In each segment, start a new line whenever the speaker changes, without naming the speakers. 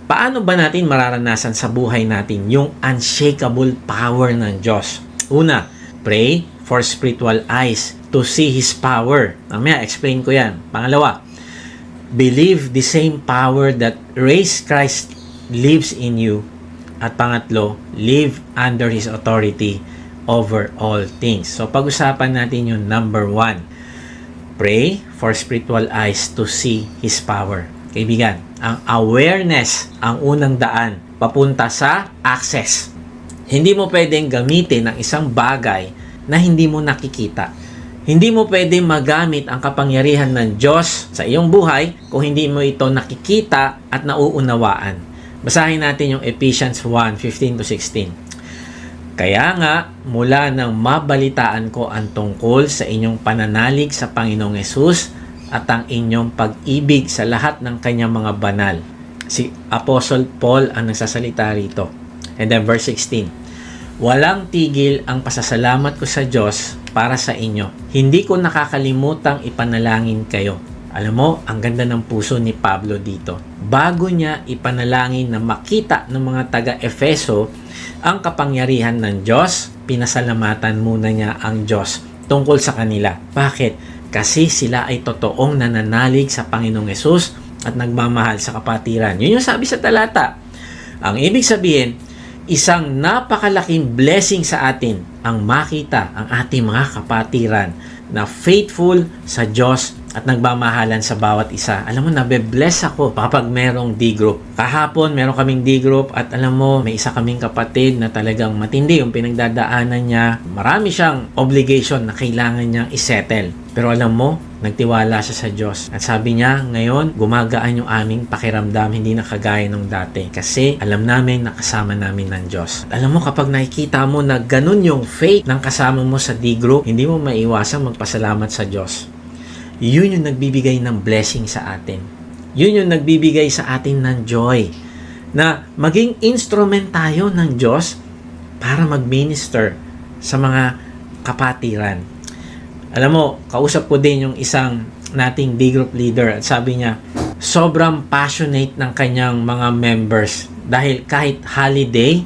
Paano ba natin mararanasan sa buhay natin yung unshakable power ng Diyos? Una, pray for spiritual eyes to see His power. Mamaya, explain ko yan. Pangalawa, believe the same power that raised Christ lives in you. At pangatlo, live under His authority over all things. So, pag-usapan natin yung number 1. Pray for spiritual eyes to see His power. Kaibigan, ang awareness ang unang daan papunta sa access. Hindi mo pwedeng gamitin ang isang bagay na hindi mo nakikita. Hindi mo pwedeng magamit ang kapangyarihan ng Diyos sa iyong buhay kung hindi mo ito nakikita at nauunawaan. Basahin natin yung Ephesians 1:15-16. Kaya nga, mula nang mabalitaan ko ang tungkol sa inyong pananalig sa Panginoong Hesus at ang inyong pag-ibig sa lahat ng kanyang mga banal. Si Apostle Paul ang nagsasalita rito. And then verse 16. Walang tigil ang pasasalamat ko sa Diyos para sa inyo. Hindi ko nakakalimutang ipanalangin kayo. Alam mo, ang ganda ng puso ni Pablo dito. Bago niya ipanalangin na makita ng mga taga-Efeso ang kapangyarihan ng Diyos, pinasalamatan muna niya ang Diyos tungkol sa kanila. Bakit? Kasi sila ay totoong nananalig sa Panginoong Hesus at nagmamahal sa kapatiran. Yun yung sabi sa talata. Ang ibig sabihin, isang napakalaking blessing sa atin ang makita ang ating mga kapatiran na faithful sa Diyos at nagmamahalan sa bawat isa. Alam mo, nabe-bless ako kapag merong D-group. Kahapon, meron kaming D-group at alam mo, may isa kaming kapatid na talagang matindi yung pinagdadaanan niya. Marami siyang obligation na kailangan niyang isettle. Pero alam mo, nagtiwala siya sa Diyos. At sabi niya, ngayon, gumagaan yung aming pakiramdam, hindi na kagaya nung dati. Kasi alam namin na kasama namin ng Diyos. At alam mo, kapag nakikita mo na ganun yung faith ng kasama mo sa D-group, hindi mo maiwasang magpasalamat sa Diyos. Yun yung nagbibigay ng blessing sa atin. Yun yung nagbibigay sa atin ng joy. Na maging instrument tayo ng Diyos para mag-minister sa mga kapatiran. Alam mo, kausap ko din yung isang nating D-group leader at sabi niya, sobrang passionate ng kanyang mga members dahil kahit holiday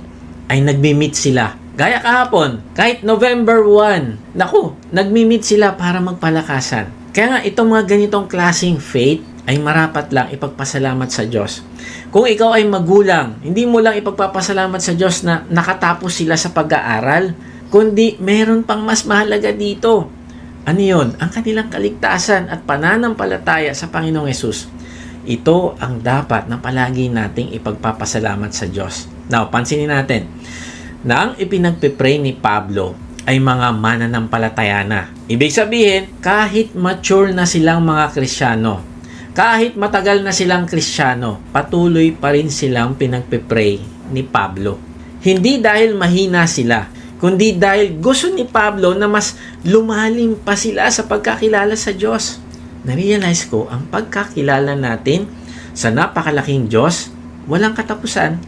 ay nagmi-meet sila. Gaya kahapon, kahit November 1, naku, nagmi-meet sila para magpalakasan. Kaya nga, itong mga ganitong klaseng faith ay marapat lang ipagpasalamat sa Diyos. Kung ikaw ay magulang, hindi mo lang ipagpapasalamat sa Diyos na nakatapos sila sa pag-aaral, kundi meron pang mas mahalaga dito. Ano yun? Ang kanilang kaligtasan at pananampalataya sa Panginoong Hesus. Ito ang dapat na palagi nating ipagpapasalamat sa Diyos. Now, pansinin natin na ang ipinagpipray ni Pablo ay mga mananampalataya na. Ibig sabihin, kahit mature na silang mga Kristiyano, kahit matagal na silang Kristiyano, patuloy pa rin silang pinagpipray ni Pablo. Hindi dahil mahina sila, kundi dahil gusto ni Pablo na mas lumalim pa sila sa pagkakilala sa Diyos. Na-realize ko, ang pagkakilala natin sa napakalaking Diyos, walang katapusan.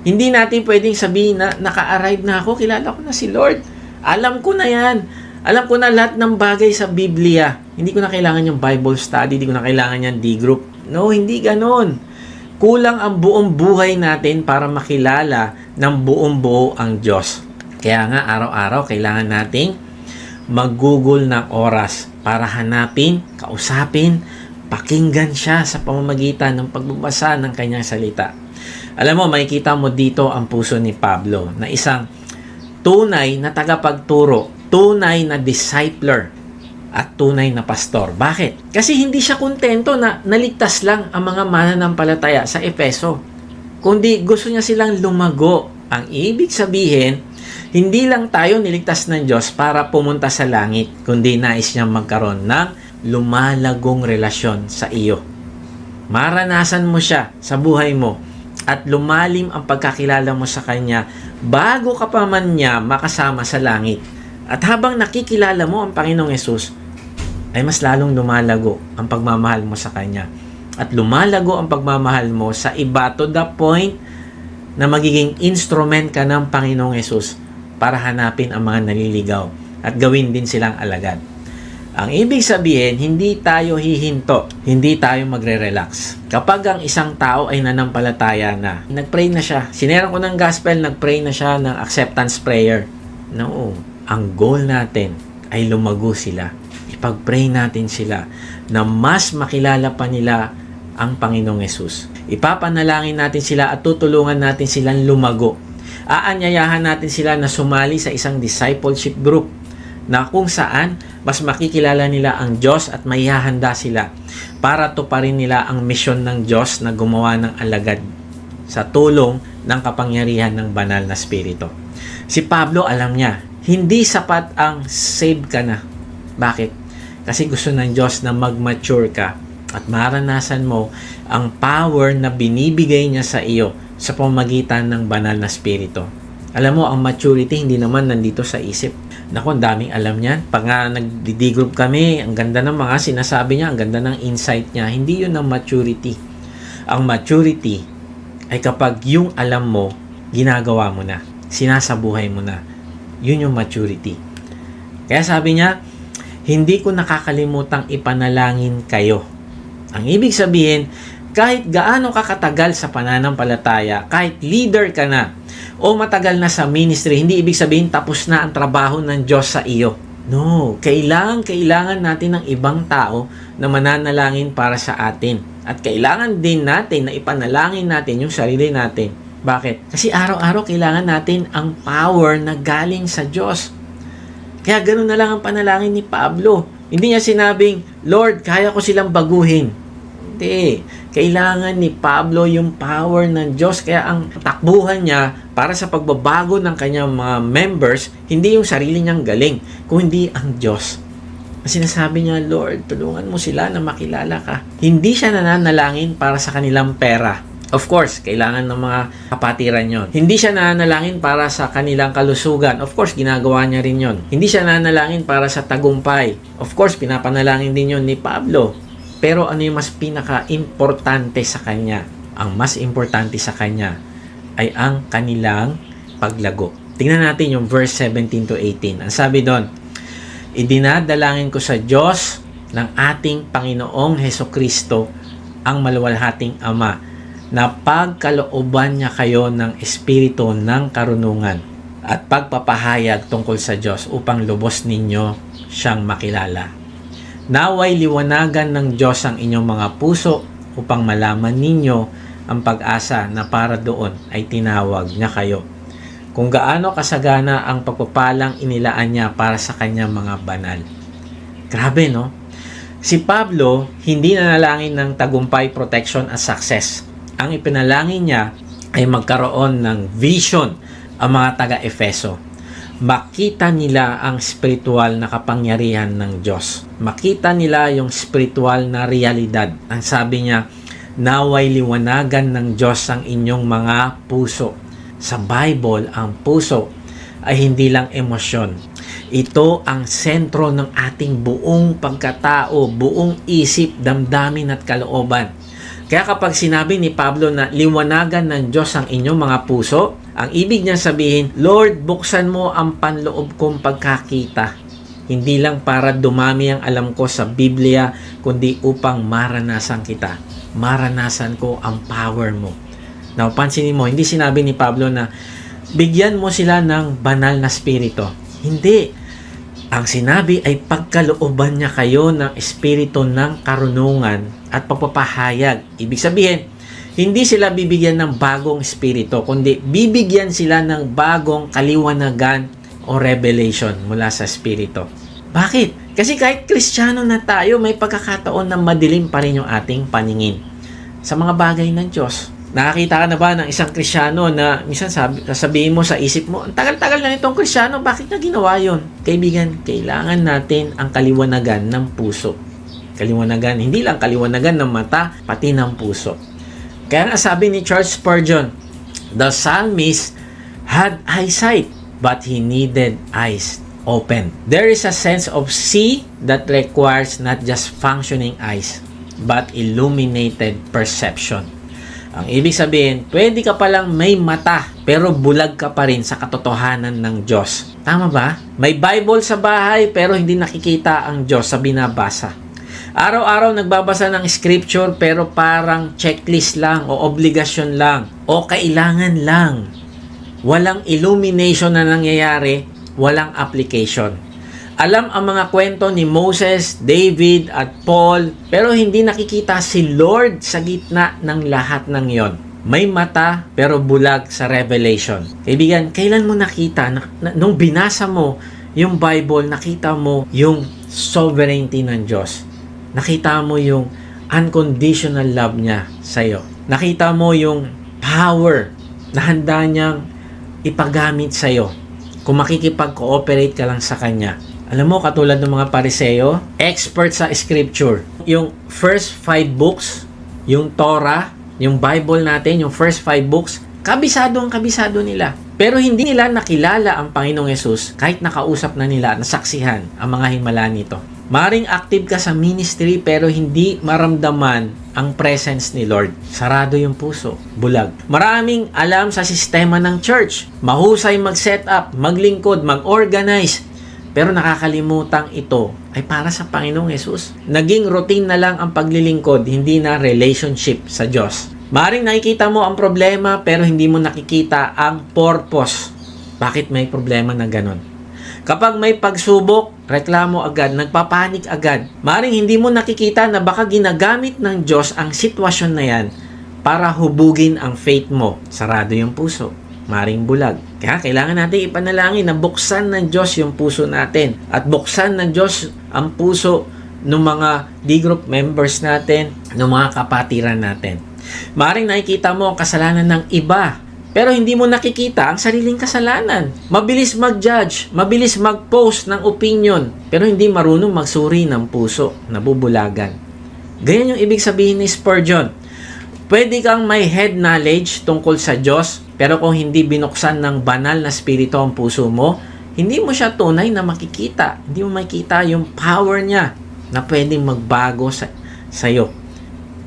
Hindi natin pwedeng sabihin na naka-arrive na ako, kilala ko na si Lord. Alam ko na yan. Alam ko na lahat ng bagay sa Biblia. Hindi ko na kailangan yung Bible study, hindi ko na kailangan yung D-group. No, hindi ganon. Kulang ang buong buhay natin para makilala ng buong buo ang Diyos. Kaya nga, araw-araw, kailangan nating mag-google ng oras para hanapin, kausapin, pakinggan siya sa pamamagitan ng pagbabasa ng kanyang salita. Alam mo, makikita mo dito ang puso ni Pablo na isang tunay na tagapagturo, tunay na discipler, at tunay na pastor. Bakit? Kasi hindi siya kontento na naligtas lang ang mga mananampalataya sa Efeso. Kundi gusto niya silang lumago. Ang ibig sabihin, hindi lang tayo niligtas ng Diyos para pumunta sa langit, kundi nais niyang magkaroon ng lumalagong relasyon sa iyo. Maranasan mo siya sa buhay mo at lumalim ang pagkakilala mo sa Kanya bago ka pa man niya makasama sa langit. At habang nakikilala mo ang Panginoong Hesus, ay mas lalong lumalago ang pagmamahal mo sa Kanya. At lumalago ang pagmamahal mo sa iba to the point na magiging instrument ka ng Panginoong Hesus para hanapin ang mga naliligaw at gawin din silang alagad. Ang ibig sabihin, hindi tayo hihinto, hindi tayo magre-relax. Kapag ang isang tao ay nanampalataya na, nagpray na siya, sineran ko ng gospel, nagpray na siya ng acceptance prayer. No, ang goal natin ay lumago sila. Ipag-pray natin sila na mas makilala pa nila ang Panginoong Yesus. Ipapanalangin natin sila at tutulungan natin silang lumago. Aanyayahan natin sila na sumali sa isang discipleship group na kung saan mas makikilala nila ang Diyos at maihahanda sila para tuparin nila ang misyon ng Diyos na gumawa ng alagad sa tulong ng kapangyarihan ng banal na Espiritu. Si Pablo alam niya, hindi sapat ang save ka na. Bakit? Kasi gusto ng Diyos na mag-mature ka at maranasan mo ang power na binibigay niya sa iyo sa pamamagitan ng banal na Espiritu. Alam mo, ang maturity hindi naman nandito sa isip. Naku, ang daming alam niyan. Pag nga nagdi-group kami, ang ganda ng mga sinasabi niya, ang ganda ng insight niya. Hindi yun ang maturity. Ang maturity ay kapag yung alam mo, ginagawa mo na. Sinasabuhay mo na. Yun yung maturity. Kaya sabi niya, hindi ko nakakalimutang ipanalangin kayo. Ang ibig sabihin, kahit gaano ka katagal sa pananampalataya, kahit leader ka na, o matagal na sa ministry, hindi ibig sabihin tapos na ang trabaho ng Diyos sa iyo. No, kailangan natin ng ibang tao na mananalangin para sa atin. At kailangan din natin na ipanalangin natin yung sarili natin. Bakit? Kasi araw-araw kailangan natin ang power na galing sa Diyos. Kaya ganoon na lang ang panalangin ni Pablo. Hindi niya sinabing, Lord, kaya ko silang baguhin. Hindi. Kailangan ni Pablo yung power ng Diyos. Kaya ang takbuhan niya para sa pagbabago ng kanyang mga members, hindi yung sarili niyang galing, kundi ang Diyos. Sinasabi niya, Lord, tulungan mo sila na makilala ka. Hindi siya nananalangin para sa kanilang pera. Of course, kailangan ng mga kapatiran yon. Hindi siya nananalangin para sa kanilang kalusugan. Of course, ginagawa niya rin yon. Hindi siya nananalangin para sa tagumpay. Of course, pinapanalangin din yon ni Pablo. Pero ano yung mas pinaka-importante sa kanya? Ang mas importante sa kanya ay ang kanilang paglago. Tingnan natin yung verse 17 to 18. Ang sabi doon, idinadalangin ko sa Diyos ng ating Panginoong Hesukristo, ang maluwalhating Ama, na pagkalooban niya kayo ng espiritu ng karunungan at pagpapahayag tungkol sa Diyos upang lubos ninyo siyang makilala. Naway liwanagan ng Diyos ang inyong mga puso upang malaman ninyo ang pag-asa na para doon ay tinawag niya kayo. Kung gaano kasagana ang pagpapalang inilaan niya para sa kanyang mga banal. Grabe, no? Si Pablo, hindi nanalangin ng tagumpay, protection at success. Ang ipinalangin niya ay magkaroon ng vision ang mga taga-Efeso. Makita nila ang spiritual na kapangyarihan ng Diyos. Makita nila yung spiritual na realidad. Ang sabi niya, naway liwanagan ng Diyos ang inyong mga puso. Sa Bible, ang puso ay hindi lang emosyon. Ito ang sentro ng ating buong pagkatao, buong isip, damdamin at kalooban. Kaya kapag sinabi ni Pablo na liwanagan ng Diyos ang inyong mga puso, ang ibig niya sabihin, Lord, buksan mo ang panloob kong pagkakita. Hindi lang para dumami ang alam ko sa Biblia, kundi upang maranasan kita. Maranasan ko ang power mo. Now, pansinin mo, hindi sinabi ni Pablo na bigyan mo sila ng banal na spirito. Hindi. Ang sinabi ay pagkalooban niya kayo ng espiritu ng karunungan at pagpapahayag. Ibig sabihin, hindi sila bibigyan ng bagong espiritu, kundi bibigyan sila ng bagong kaliwanagan o revelation mula sa espiritu. Bakit? Kasi kahit Kristiyano na tayo, may pagkakataon na madilim pa rin yung ating paningin sa mga bagay ng Diyos. Nakakita ka na ba ng isang Kristiyano na minsan sasabihin mo sa isip mo, ang tagal-tagal na itong Kristiyano, bakit niya ginawa yun? Kaibigan, kailangan natin ang kaliwanagan ng puso. Kaliwanagan, hindi lang kaliwanagan ng mata, pati ng puso. Kaya nga sabi ni Charles Spurgeon, the psalmist had eyesight, but he needed eyes open. There is a sense of see that requires not just functioning eyes, but illuminated perception. Ang ibig sabihin, pwede ka palang may mata, pero bulag ka pa rin sa katotohanan ng Diyos. Tama ba? May Bible sa bahay, pero hindi nakikita ang Diyos sa binabasa. Araw-araw nagbabasa ng scripture, pero parang checklist lang o obligasyon lang o kailangan lang. Walang illumination na nangyayari, walang application. Alam ang mga kwento ni Moses, David at Paul, pero hindi nakikita si Lord sa gitna ng lahat ng yon. May mata pero bulag sa revelation. Kaibigan, kailan mo nakita, nung binasa mo yung Bible, nakita mo yung sovereignty ng Diyos. Nakita mo yung unconditional love niya sa'yo. Nakita mo yung power na handa niyang ipagamit sa'yo kung makikipag-cooperate ka lang sa Kanya. Alam mo, katulad ng mga Pariseo, expert sa scripture. Yung first 5 books, yung Torah, yung Bible natin, yung first 5 books, kabisado nila. Pero hindi nila nakilala ang Panginoong Yesus kahit nakausap na nila, nasaksihan ang mga himala nito. Maring active ka sa ministry pero hindi maramdaman ang presence ni Lord. Sarado yung puso, bulag. Maraming alam sa sistema ng church. Mahusay mag-set up, maglingkod, mag-organize. Pero nakakalimutang ito ay para sa Panginoong Yesus. Naging routine na lang ang paglilingkod, hindi na relationship sa Diyos. Maring nakikita mo ang problema pero hindi mo nakikita ang purpose. Bakit may problema na ganon? Kapag may pagsubok, reklamo agad, nagpapanik agad. Maring hindi mo nakikita na baka ginagamit ng Diyos ang sitwasyon na yan para hubugin ang faith mo. Sarado yung puso. Maring bulag. Kaya kailangan natin ipanalangin na buksan ng Diyos yung puso natin. At buksan ng Diyos ang puso ng mga D-group members natin, ng mga kapatiran natin. Maring nakikita mo ang kasalanan ng iba, pero hindi mo nakikita ang sariling kasalanan. Mabilis mag-judge, mabilis mag-post ng opinion, pero hindi marunong magsuri ng puso, nabubulagan. Ganyan yung ibig sabihin ni Spurgeon. Pwede kang may head knowledge tungkol sa Diyos, pero kung hindi binuksan ng banal na spirito ang puso mo, hindi mo siya tunay na makikita. Hindi mo makikita yung power niya na pwedeng magbago sa'yo.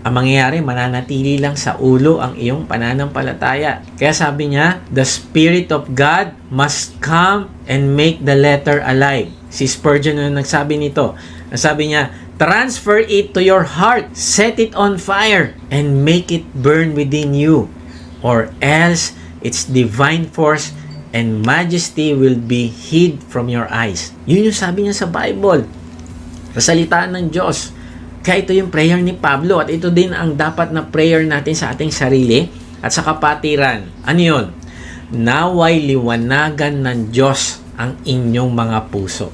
Ang mangyayari, mananatili lang sa ulo ang iyong pananampalataya. Kaya sabi niya, the Spirit of God must come and make the letter alive. Si Spurgeon na nagsabi nito. Sabi niya, transfer it to your heart, set it on fire, and make it burn within you. Or else, its divine force and majesty will be hid from your eyes. Yun yung sabi niya sa Bible. Sa salita ng Diyos. Kaya ito yung prayer ni Pablo at ito din ang dapat na prayer natin sa ating sarili at sa kapatiran. Ano yun? Naway liwanagan ng Diyos ang inyong mga puso.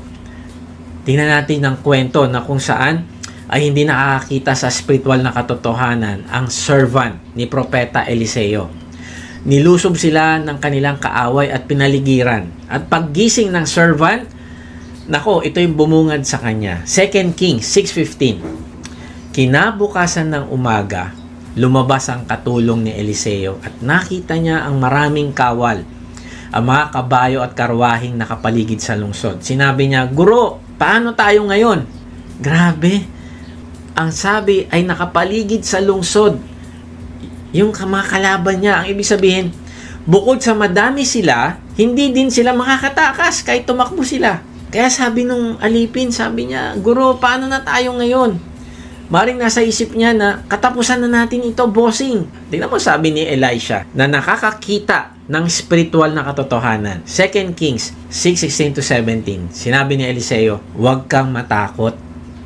Tingnan natin ang kwento na kung saan ay hindi nakakakita sa spiritual na katotohanan ang servant ni Propeta Eliseo. Nilusob sila ng kanilang kaaway at pinaligiran. At paggising ng servant, nako, ito yung bumungad sa kanya. 2 Kings 6:15. Kinabukasan ng umaga, lumabas ang katulong ni Eliseo at nakita niya ang maraming kawal, ang mga kabayo at karwahing nakapaligid sa lungsod. Sinabi niya, Guro, paano tayo ngayon? Grabe, ang sabi ay nakapaligid sa lungsod. Yung mga kalaban niya, ang ibig sabihin, bukod sa madami sila, hindi din sila makakatakas kahit tumakbo sila. Kaya sabi nung alipin, sabi niya, Guro, paano na tayo ngayon? Maring nasa isip niya na katapusan na natin ito, bossing. Tingnan mo sabi ni Elisha na nakakakita ng spiritual na katotohanan. 2 Kings 6:16-17. Sinabi ni Eliseo, huwag kang matakot.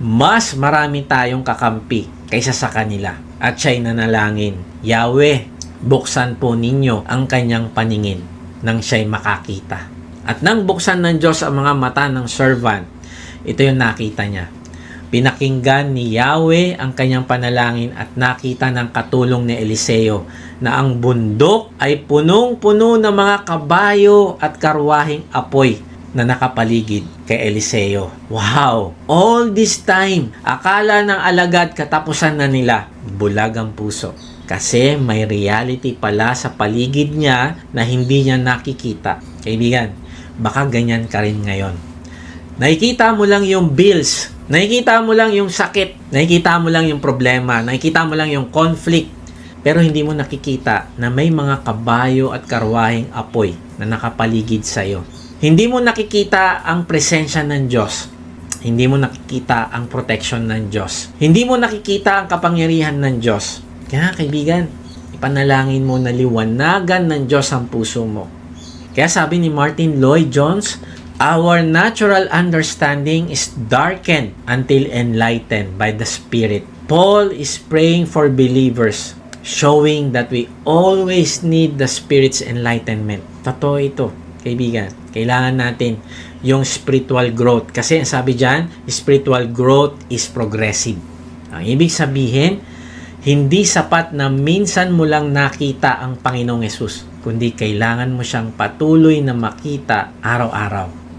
Mas marami tayong kakampi kaysa sa kanila. At siya'y nanalangin, Yahweh, buksan po ninyo ang kanyang paningin nang siya'y makakita. At nang buksan ng Diyos ang mga mata ng servant, ito yung nakita niya. Pinakinggan ni Yahweh ang kanyang panalangin at nakita ng katulong ni Eliseo na ang bundok ay punong-puno ng mga kabayo at karwahing apoy na nakapaligid kay Eliseo. Wow! All this time, akala ng alagad katapusan na nila. Bulag ang puso. Kasi may reality pala sa paligid niya na hindi niya nakikita. Kaibigan, baka ganyan ka rin ngayon. Nakikita mo lang yung bills. Nakikita mo lang yung sakit. Nakikita mo lang yung problema. Nakikita mo lang yung conflict. pero hindi mo nakikita na may mga kabayo at karwaheng apoy na nakapaligid sa iyo. Hindi mo nakikita ang presensya ng Diyos. Hindi mo nakikita ang protection ng Diyos. Hindi mo nakikita ang kapangyarihan ng Diyos. Kaya kaibigan, ipanalangin mo na liwanagan ng Diyos ang puso mo. Kaya sabi ni Martin Lloyd-Jones, our natural understanding is darkened until enlightened by the Spirit. Paul is praying for believers, showing that we always need the Spirit's enlightenment. Totoo ito, kaibigan. Kailangan natin yung spiritual growth. Kasi sabi dyan, spiritual growth is progressive. Ang ibig sabihin, hindi sapat na minsan mo lang nakita ang Panginoong Yesus, kundi kailangan mo siyang patuloy na makita araw-araw.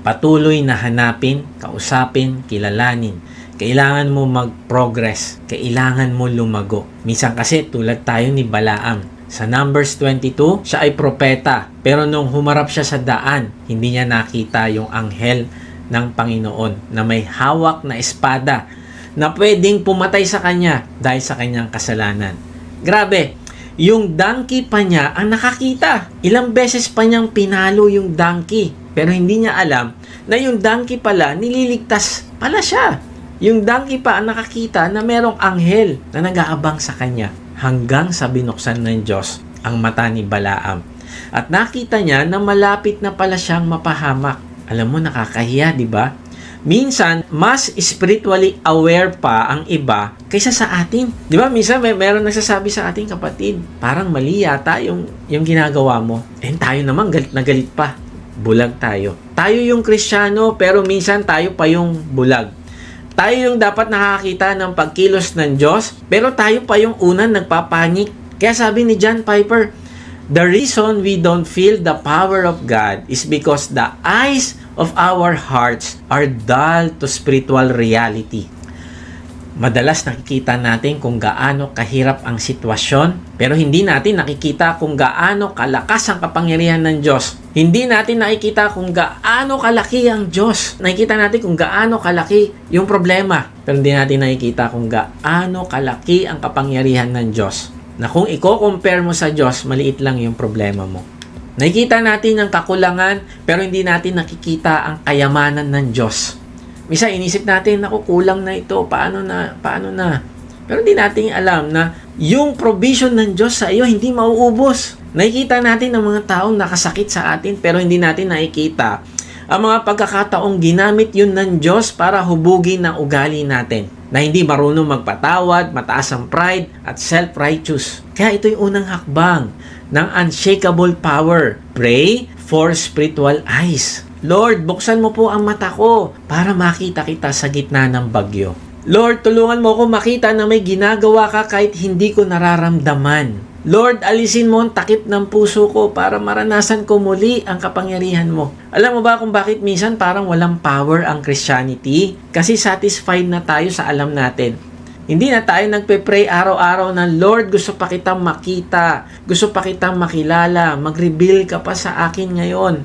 Patuloy na hanapin, kausapin, kilalanin. Kailangan mo mag-progress. Kailangan mo lumago. Minsan kasi tulad tayo ni Balaam. Sa Numbers 22, siya ay propeta. Pero nung humarap siya sa daan, hindi niya nakita yung anghel ng Panginoon na may hawak na espada na pwedeng pumatay sa kanya dahil sa kanyang kasalanan. Grabe, yung donkey pa niya ang nakakita. Ilang beses pa niyang pinalo yung donkey. Pero hindi niya alam na yung donkey pala, nililigtas pala siya. Yung donkey pa ang nakakita na merong anghel na nag-aabang sa kanya. Hanggang sa binuksan ng Diyos ang mata ni Balaam. At nakita niya na malapit na pala siyang mapahamak. Alam mo, nakakahiya, di ba? Minsan, mas spiritually aware pa ang iba kaysa sa atin. Di ba? Minsan, meron nagsasabi sa ating kapatid, parang mali yata yung ginagawa mo. Tayo naman, galit na galit pa. Bulag tayo. Tayo yung Kristiyano, pero minsan tayo pa yung bulag. Tayo yung dapat nakakita ng pagkilos ng Diyos, pero tayo pa yung unang nagpapanik. Kaya sabi ni John Piper, the reason we don't feel the power of God is because the eyes of our hearts are dull to spiritual reality. Madalas nakikita natin kung gaano kahirap ang sitwasyon, pero hindi natin nakikita kung gaano kalakas ang kapangyarihan ng Diyos. Hindi natin nakikita kung gaano kalaki ang Diyos. Nakikita natin kung gaano kalaki yung problema, pero hindi natin nakikita kung gaano kalaki ang kapangyarihan ng Diyos. Na kung i-compare mo sa Diyos, maliit lang yung problema mo. Nakikita natin ang kakulangan, pero hindi natin nakikita ang kayamanan ng Diyos. Misa inisip natin, naku, kulang na ito, paano na? Pero hindi natin alam na yung provision ng Diyos sa iyo hindi mauubos. Nakikita natin ang mga taong nakasakit sa atin, pero hindi natin nakikita ang mga pagkakataong ginamit yun ng Diyos para hubugin ang ugali natin. Na hindi marunong magpatawad, mataas ang pride, at self-righteous. Kaya ito yung unang hakbang ng unshakable power. Pray for spiritual eyes. Lord, buksan mo po ang mata ko para makita kita sa gitna ng bagyo. Lord, tulungan mo ako makita na may ginagawa ka kahit hindi ko nararamdaman. Lord, alisin mo ang takip ng puso ko para maranasan ko muli ang kapangyarihan mo. Alam mo ba kung bakit minsan parang walang power ang Christianity? Kasi satisfied na tayo sa alam natin. Hindi na tayo nagpe-pray araw-araw na, Lord, gusto pa kitang makita, gusto pa kitang makilala, mag-reveal ka pa sa akin ngayon.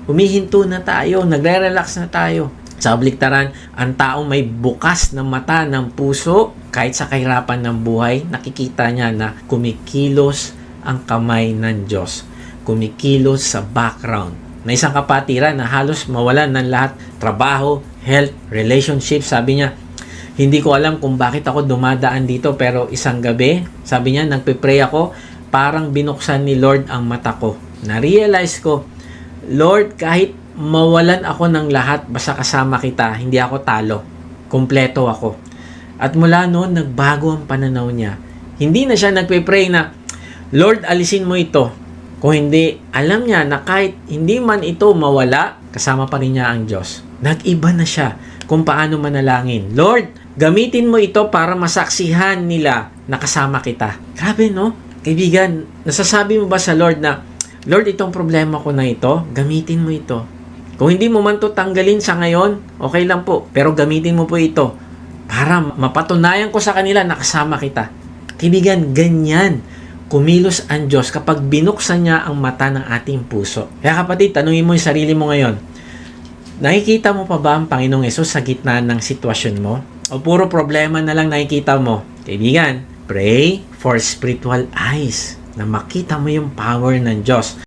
Humihinto na tayo, nagre-relax na tayo. Sa kabaligtaran, ang taong may bukas na mata ng puso, kahit sa kahirapan ng buhay, nakikita niya na kumikilos ang kamay ng Diyos. Kumikilos sa background. Na isang kapatiran na halos mawalan ng lahat, trabaho, health, relationship. Sabi niya, hindi ko alam kung bakit ako dumadaan dito, pero isang gabi, sabi niya, nagpe-pray ako, parang binuksan ni Lord ang mata ko. Na-realize ko, Lord, kahit mawalan ako ng lahat, basta kasama kita, hindi ako talo. Kompleto ako. At mula noon, nagbago ang pananaw niya. Hindi na siya nagpe-pray na, Lord, alisin mo ito. Kung hindi, alam niya na kahit hindi man ito mawala, kasama pa rin niya ang Diyos. Nag-iba na siya kung paano manalangin. Lord, gamitin mo ito para masaksihan nila na kasama kita. Grabe, no? Kaibigan, nasasabi mo ba sa Lord na, Lord, itong problema ko na ito, gamitin mo ito. Kung hindi mo man to tanggalin sa ngayon, okay lang po. Pero gamitin mo po ito para mapatunayan ko sa kanila na kasama kita. Kaibigan, ganyan kumilos ang Diyos kapag binuksan niya ang mata ng ating puso. Kaya kapatid, tanungin mo yung sarili mo ngayon. Nakikita mo pa ba ang Panginoong Yesus sa gitna ng sitwasyon mo? O puro problema na lang nakikita mo? Kaibigan, pray for spiritual eyes na makita mo yung power ng Diyos.